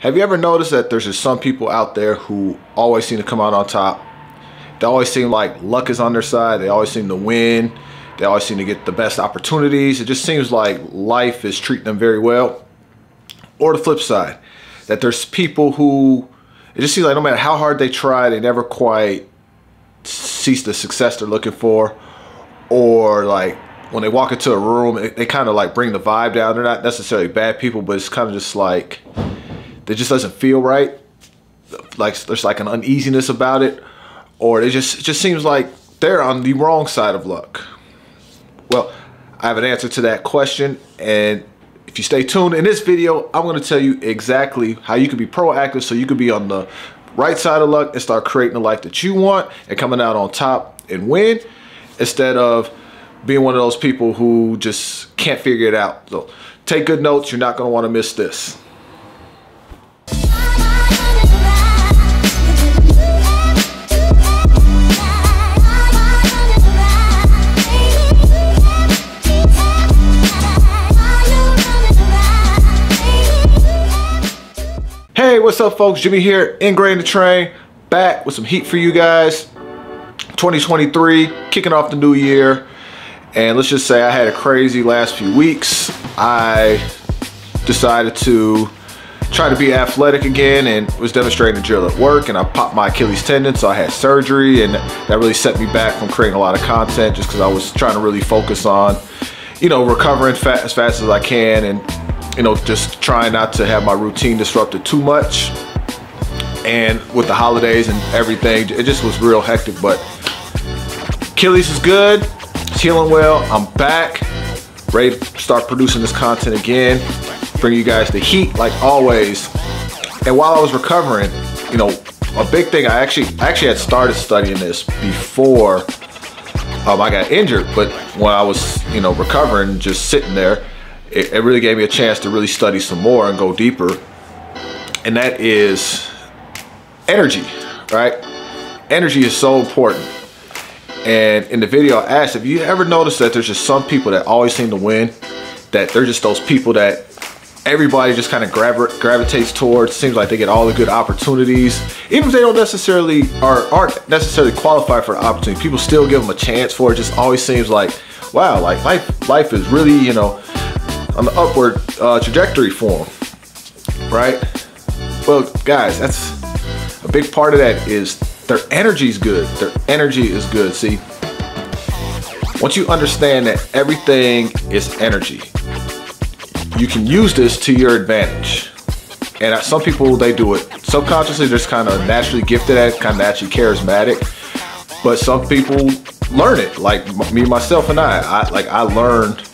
Have you ever noticed that there's just some people out there who always seem to come out on top? They always seem like luck is on their side. They always seem to win. They always seem to get the best opportunities. It just seems like life is treating them very well. Or the flip side, that there's people who, it just seems like no matter how hard they try, they never quite see the success they're looking for. Or like when they walk into a room, they kind of like bring the vibe down. They're not necessarily bad people, but it's kind of just like, it just doesn't feel right. Like there's like an uneasiness about it, or it just seems like they're on the wrong side of luck. Well, I have an answer to that question, and if you stay tuned in this video, I'm going to tell you exactly how you can be proactive so you can be on the right side of luck and start creating the life that you want and coming out on top and win, instead of being one of those people who just can't figure it out. So take good notes. You're not going to want to miss this. Hey, what's up folks? Jimmy here, Ingrained the Train, back with some heat for you guys. 2023, kicking off the new year. And let's just say I had a crazy last few weeks. I decided to try to be athletic again and was demonstrating a drill at work, and I popped my Achilles tendon, so I had surgery, and that really set me back from creating a lot of content just because I was trying to really focus on, you know, recovering as fast as I can, and you know, just trying not to have my routine disrupted too much. And with the holidays and everything, it just was real hectic, but Achilles is good, it's healing well. I'm back, ready to start producing this content again, bring you guys the heat like always. And while I was recovering, you know, a big thing, I actually had started studying this before I got injured, but when I was, you know, recovering, just sitting there, it really gave me a chance to really study some more and go deeper. And that is energy, right? Energy is so important. And in the video I asked, have you ever noticed that there's just some people that always seem to win? That they're just those people that everybody just kind of gravitates towards. Seems like they get all the good opportunities. Even if they don't necessarily, or aren't necessarily qualified for the opportunity, people still give them a chance for it. Just always seems like, wow, like life is really, you know, on the upward trajectory for them, right? Well, guys, that's a big part of that is their energy is good. Their energy is good. See, once you understand that everything is energy, you can use this to your advantage. And some people, they do it subconsciously, they're just kind of naturally gifted at it, kind of naturally charismatic. But some people learn it, like me, myself, and I learned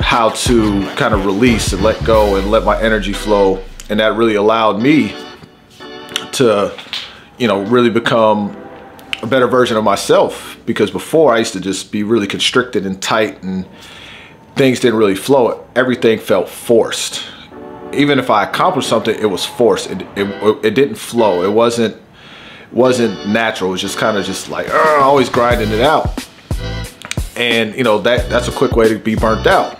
how to kind of release and let go and let my energy flow, and that really allowed me to, you know, really become a better version of myself. Because before I used to just be really constricted and tight, and things didn't really flow. Everything felt forced. Even if I accomplished something, it was forced. It didn't flow. It wasn't natural. It was just kind of just like always grinding it out. And you know, that's a quick way to be burnt out.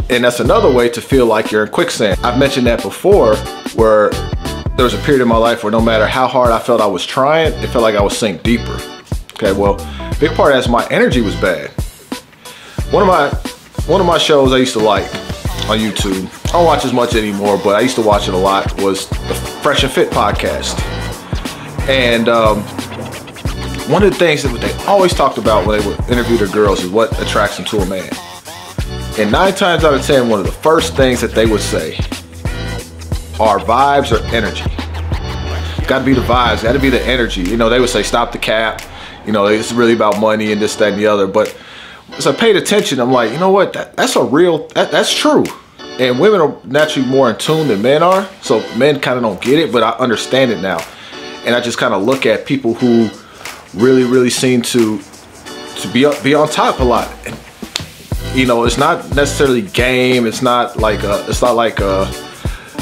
And that's another way to feel like you're in quicksand. I've mentioned that before, where there was a period in my life where no matter how hard I felt I was trying, it felt like I was sinking deeper. Okay, well, a big part of that is my energy was bad. One of my shows I used to like on YouTube, I don't watch as much anymore, but I used to watch it a lot, was the Fresh and Fit podcast. And one of the things that they always talked about when they would interview their girls is what attracts them to a man. And 9 times out of 10, one of the first things that they would say are vibes or energy. It's got to be the vibes, got to be the energy. You know, they would say stop the cap. You know, it's really about money and this, that, and the other. But as I paid attention, I'm like, you know what? That's true. And women are naturally more in tune than men are. So men kind of don't get it, but I understand it now. And I just kind of look at people who really seem to be on top a lot. And, you know, it's not necessarily game. It's not like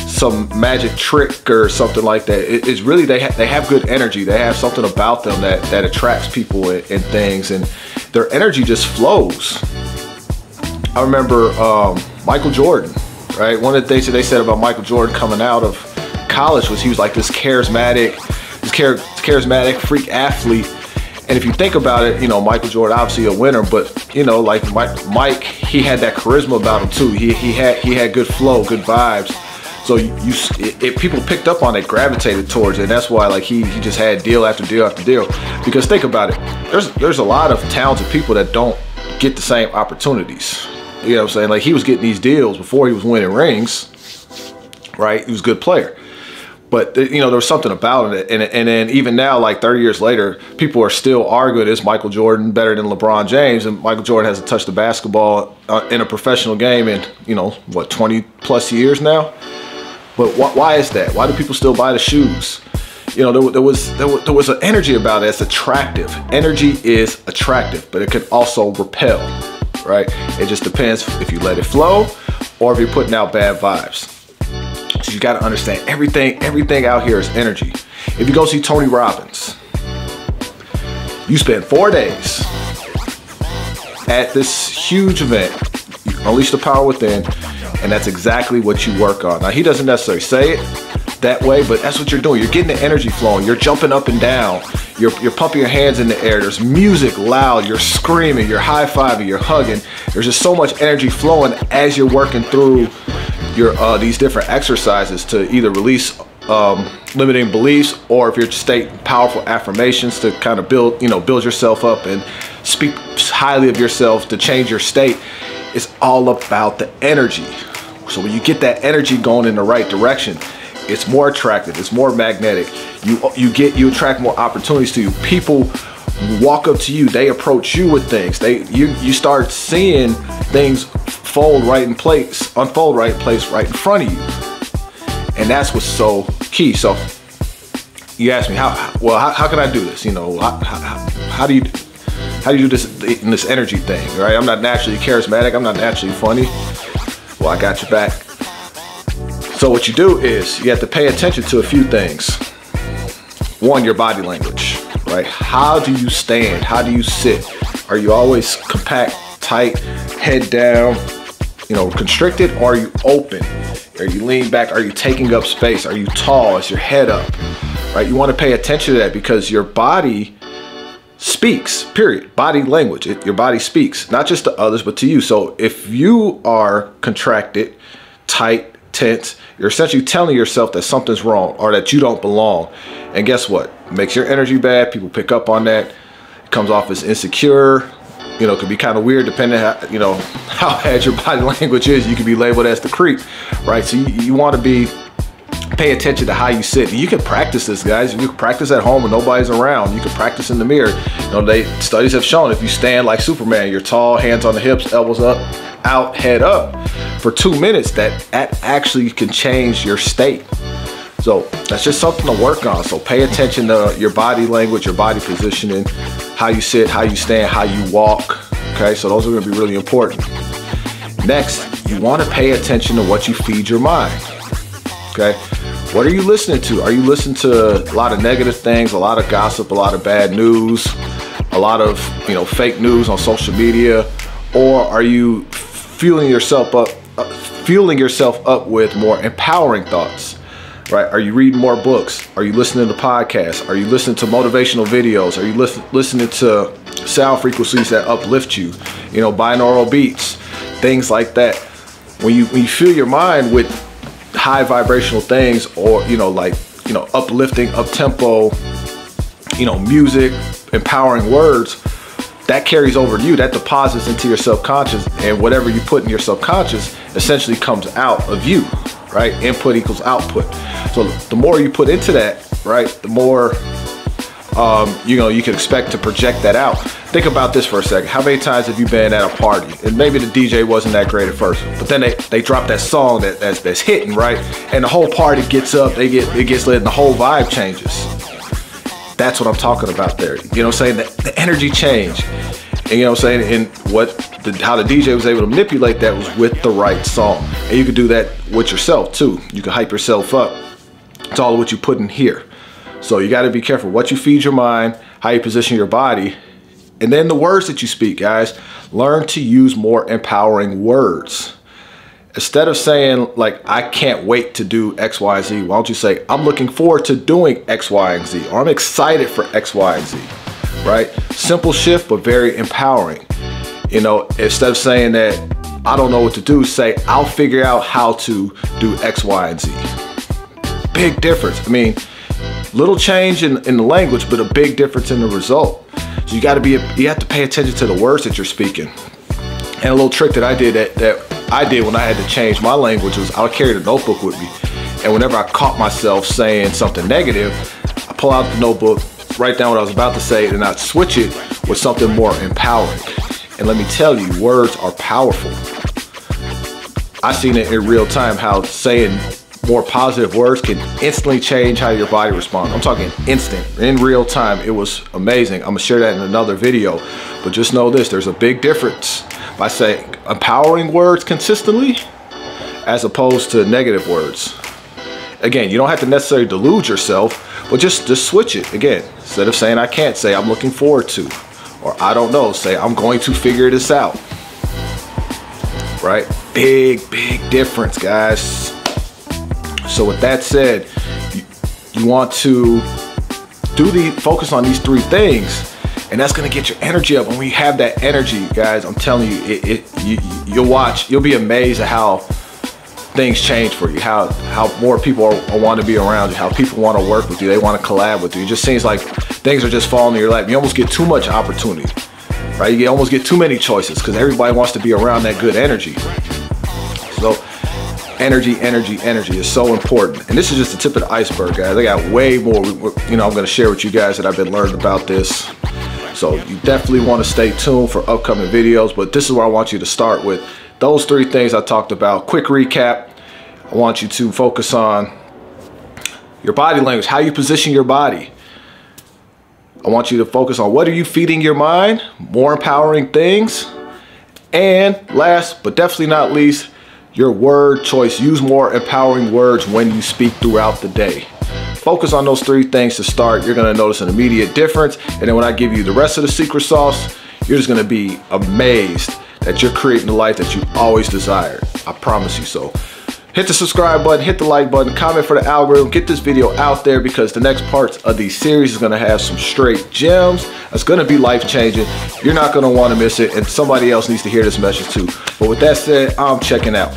some magic trick or something like that. It's really they have good energy. They have something about them that attracts people and things, and their energy just flows. I remember Michael Jordan, right? One of the things that they said about Michael Jordan coming out of college was he was like this charismatic freak athlete. And if you think about it, you know, Michael Jordan, obviously a winner, but you know, like Mike, he had that charisma about him too. He had good flow, good vibes. So people picked up on it, gravitated towards it. And that's why like he just had deal after deal after deal. Because think about it, there's a lot of talented people that don't get the same opportunities. You know what I'm saying? Like he was getting these deals before he was winning rings, right? He was a good player. But you know, there was something about it, and then even now, like 30 years later, people are still arguing, is Michael Jordan better than LeBron James? And Michael Jordan hasn't touched the basketball in a professional game in, you know, what, 20 plus years now. But why is that? Why do people still buy the shoes? You know, there was an energy about it. It's attractive. Energy is attractive, but it can also repel, right? It just depends if you let it flow or if you're putting out bad vibes. So you got to understand everything out here is energy. If you go see Tony Robbins, you spend 4 days at this huge event, you unleash the power within, and that's exactly what you work on. Now, he doesn't necessarily say it that way, but that's what you're doing. You're getting the energy flowing. You're jumping up and down. You're pumping your hands in the air. There's music loud. You're screaming. You're high-fiving. You're hugging. There's just so much energy flowing as you're working through your these different exercises to either release limiting beliefs, or if you're stating powerful affirmations to kind of build yourself up and speak highly of yourself to change your state. It's all about the energy. So when you get that energy going in the right direction, it's more attractive, it's more magnetic. You attract more opportunities to you. People walk up to you, they approach you with things. You start seeing things unfold right in place right in front of you. And that's what's so key. So you ask me how can I do this? You know, how do you do this in this energy thing, right? I'm not naturally charismatic, I'm not naturally funny. Well, I got your back. So what you do is you have to pay attention to a few things. One, your body language, right? How do you stand? How do you sit? Are you always compact, tight, head down, you know, constricted, or are you open? Are you leaning back? Are you taking up space? Are you tall? Is your head up? Right? You want to pay attention to that because your body speaks, period. Body language, your body speaks, not just to others, but to you. So if you are contracted, tight, tense, you're essentially telling yourself that something's wrong or that you don't belong. And guess what? It makes your energy bad. People pick up on that. It comes off as insecure. You know, it could be kind of weird depending on how, you know, how bad your body language is. You could be labeled as the creep, right? So you want to pay attention to how you sit. And you can practice this, guys. You can practice at home when nobody's around. You can practice in the mirror. You know, studies have shown if you stand like Superman, you're tall, hands on the hips, elbows up, out, head up, for 2 minutes, that actually can change your state. So that's just something to work on. So pay attention to your body language, your body positioning, how you sit, how you stand, how you walk. Okay, so those are going to be really important. Next, you want to pay attention to what you feed your mind. Okay, what are you listening to? Are you listening to a lot of negative things, a lot of gossip, a lot of bad news, a lot of, you know, fake news on social media, or are you fueling yourself up with more empowering thoughts? Right? Are you reading more books? Are you listening to podcasts? Are you listening to motivational videos? Are you listening to sound frequencies that uplift you? You know, binaural beats, things like that. When you fill your mind with high vibrational things, or, you know, like, you know, uplifting, up-tempo, you know, music, empowering words, that carries over to you, that deposits into your subconscious, and whatever you put in your subconscious essentially comes out of you, right? Input equals output. So the more you put into that, right, the more you know, you can expect to project that out. Think about this for a second. How many times have you been at a party and maybe the DJ wasn't that great at first, but then they drop that song that's hitting, right? And the whole party gets up, it gets lit, and the whole vibe changes. That's what I'm talking about there. You know what I'm saying? The energy change. And you know what I'm saying? And how the DJ was able to manipulate that was with the right song. And you can do that with yourself too. You can hype yourself up. It's all what you put in here. So you got to be careful what you feed your mind, how you position your body, and then the words that you speak, guys. Learn to use more empowering words. instead of saying like, I can't wait to do X, Y, and Z, why don't you say, I'm looking forward to doing X, Y, and Z, or I'm excited for X, Y, and Z, right? Simple shift, but very empowering. You know, instead of saying that I don't know what to do, say, I'll figure out how to do X, Y, and Z. Big difference. I mean, little change in the language, but a big difference in the result. So you have to pay attention to the words that you're speaking. And a little trick that I did that I did when I had to change my language was I would carry the notebook with me. And whenever I caught myself saying something negative, I pull out the notebook, write down what I was about to say, and I'd switch it with something more empowering. And let me tell you, words are powerful. I've seen it in real time how saying more positive words can instantly change how your body responds. I'm talking instant, in real time. It was amazing. I'm gonna share that in another video, but just know this, there's a big difference by saying empowering words consistently as opposed to negative words. Again, you don't have to necessarily delude yourself, but just switch it. Again, instead of saying I can't, say I'm looking forward to, or I don't know, say I'm going to figure this out. Right? Big difference, guys. So with that said, you want to focus on these three things, and that's gonna get your energy up. When we have that energy, guys, I'm telling you, you'll be amazed at how things change for you, how more people want to be around you, how people want to work with you, they want to collab with you. It just seems like things are just falling in your lap. You almost get too much opportunity, right? You almost get too many choices because everybody wants to be around that good energy. So energy is so important. And this is just the tip of the iceberg, guys. I got way more, you know, I'm going to share with you guys that I've been learning about this. So you definitely want to stay tuned for upcoming videos, but this is where I want you to start with those three things I talked about. Quick recap. I want you to focus on your body language, how you position your body. I want you to focus on what are you feeding your mind, more empowering things. And last, but definitely not least, your word choice. Use more empowering words when you speak throughout the day. Focus on those three things to start. You're gonna notice an immediate difference. And then when I give you the rest of the secret sauce, you're just gonna be amazed that you're creating the life that you always desired. I promise you so. Hit the subscribe button, hit the like button, comment for the algorithm, get this video out there because the next parts of these series is gonna have some straight gems. It's gonna be life-changing. You're not gonna wanna miss it, and somebody else needs to hear this message too. But with that said, I'm checking out.